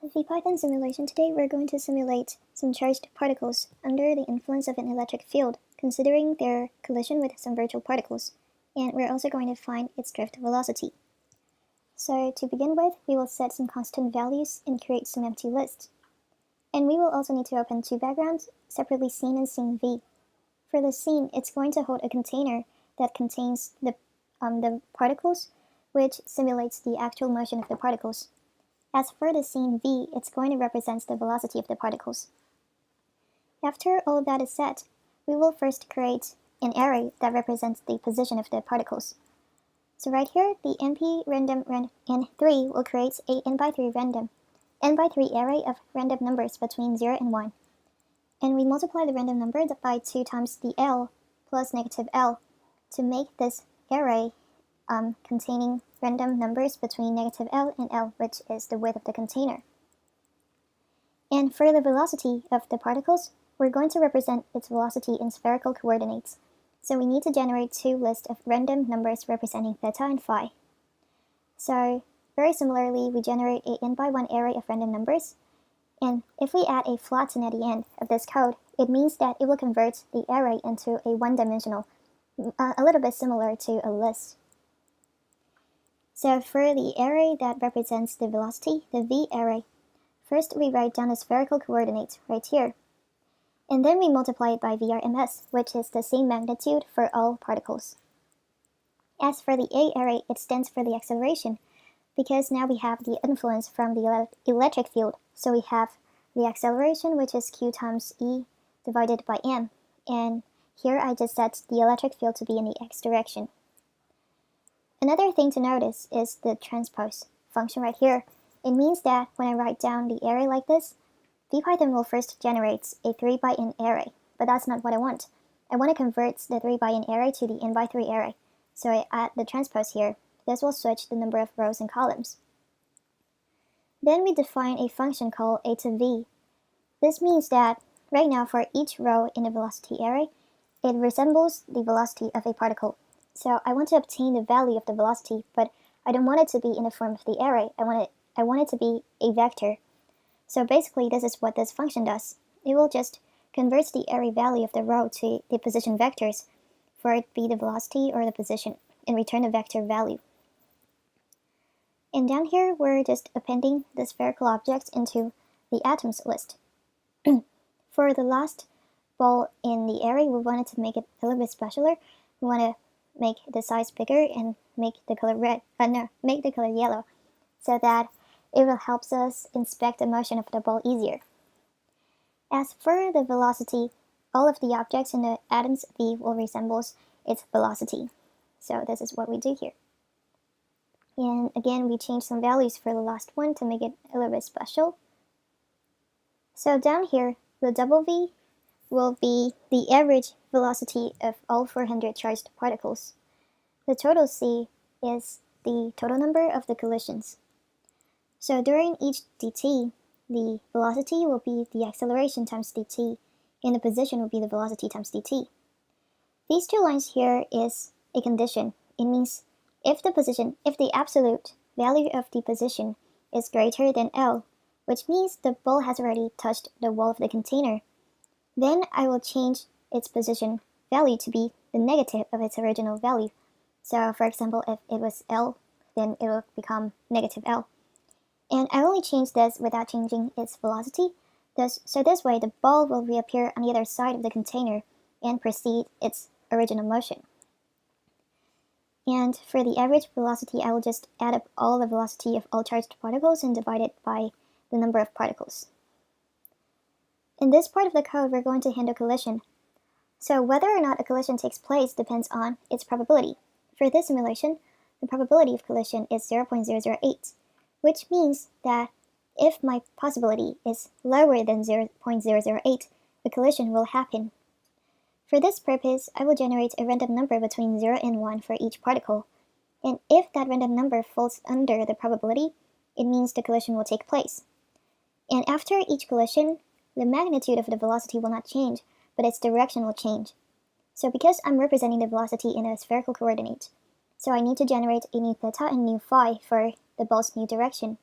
In the Vpython simulation today, we're going to simulate some charged particles under the influence of an electric field, considering their collision with some virtual particles, and we're also going to find its drift velocity. So to begin with, we will set some constant values and create some empty lists. And we will also need to open two backgrounds, separately scene and scene V. For the scene, it's going to hold a container that contains the particles, which simulates the actual motion of the particles. As for the scene V, it's going to represent the velocity of the particles. After all of that is set, we will first create an array that represents the position of the particles. So right here, the np random n3 will create a n×3 random n×3 array of random numbers between 0 and 1. And we multiply the random number by 2 times the L plus negative L to make this array containing random numbers between negative L and L, which is the width of the container. And for the velocity of the particles, we're going to represent its velocity in spherical coordinates. So we need to generate two lists of random numbers representing theta and phi. So very similarly, we generate a n×1 array of random numbers. And if we add a flatten at the end of this code, it means that it will convert the array into a one-dimensional, a little bit similar to a list. So for the array that represents the velocity, the V array, first we write down the spherical coordinates right here. And then we multiply it by VRMS, which is the same magnitude for all particles. As for the A array, it stands for the acceleration, because now we have the influence from the electric field. So we have the acceleration, which is q times E divided by m. And here I just set the electric field to be in the x direction. Another thing to notice is the transpose function right here. It means that when I write down the array like this, Vpython will first generate a 3×n array, but that's not what I want. I want to convert the 3×n array to the n×3 array, so I add the transpose here. This will switch the number of rows and columns. Then we define a function called a to v. This means that right now for each row in the velocity array, it resembles the velocity of a particle. So I want to obtain the value of the velocity, but I don't want it to be in the form of the array. I want it to be a vector. So basically, this is what this function does. It will just convert the array value of the row to the position vectors for it to be the velocity or the position and return the vector value. And down here, we're just appending the spherical objects into the atoms list. For the last ball in the array, we wanted to make it a little bit specialer. We want to make the size bigger and make the color make the color yellow, so that it will help us inspect the motion of the ball easier. As for the velocity, all of the objects in the atoms V will resemble its velocity. So this is what we do here. And again, we change some values for the last one to make it a little bit special. So down here, the double V will be the average velocity of all 400 charged particles. The total C is the total number of the collisions. So during each dt, the velocity will be the acceleration times dt, and the position will be the velocity times dt. These two lines here is a condition. It means if the absolute value of the position is greater than L, which means the ball has already touched the wall of the container, then I will change its position value to be the negative of its original value. So for example, if it was L, then it will become negative L. And I only change this without changing its velocity. So this way, the ball will reappear on the other side of the container and proceed its original motion. And for the average velocity, I will just add up all the velocity of all charged particles and divide it by the number of particles. In this part of the code, we're going to handle collision. So whether or not a collision takes place depends on its probability. For this simulation, the probability of collision is 0.008, which means that if my possibility is lower than 0.008, the collision will happen. For this purpose, I will generate a random number between 0 and 1 for each particle, and if that random number falls under the probability, it means the collision will take place. And after each collision, the magnitude of the velocity will not change, but its direction will change. So because I'm representing the velocity in a spherical coordinate, so I need to generate a new theta and new phi for the ball's new direction.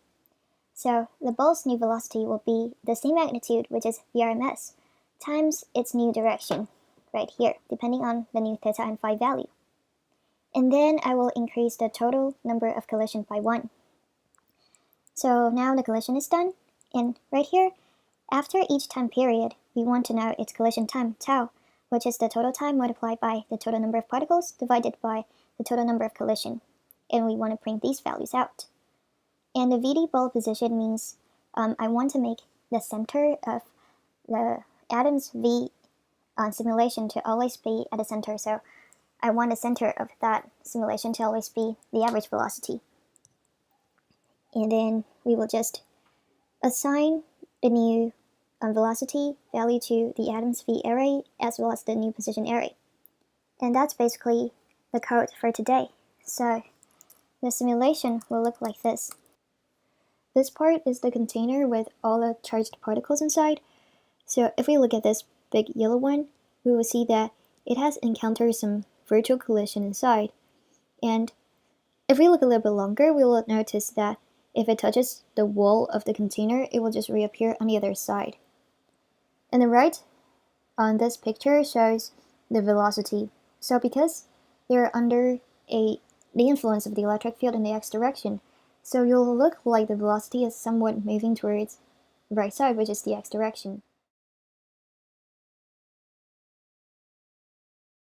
So the ball's new velocity will be the same magnitude, which is the RMS, times its new direction, right here, depending on the new theta and phi value. And then I will increase the total number of collisions by 1. So now the collision is done, and right here, after each time period, we want to know its collision time, tau, which is the total time multiplied by the total number of particles divided by the total number of collision. And we want to print these values out. And the VD ball position means I want to make the center of the atom's V simulation to always be at the center. So I want the center of that simulation to always be the average velocity. And then we will just assign the new velocity value to the atom's V array as well as the new position array. And that's basically the code for today. So the simulation will look like this. This part is the container with all the charged particles inside. So if we look at this big yellow one, we will see that it has encountered some virtual collision inside. And if we look a little bit longer, we will notice that if it touches the wall of the container, it will just reappear on the other side. And the right on this picture shows the velocity. So because they're under the influence of the electric field in the x direction, so you'll look like the velocity is somewhat moving towards the right side, which is the x direction.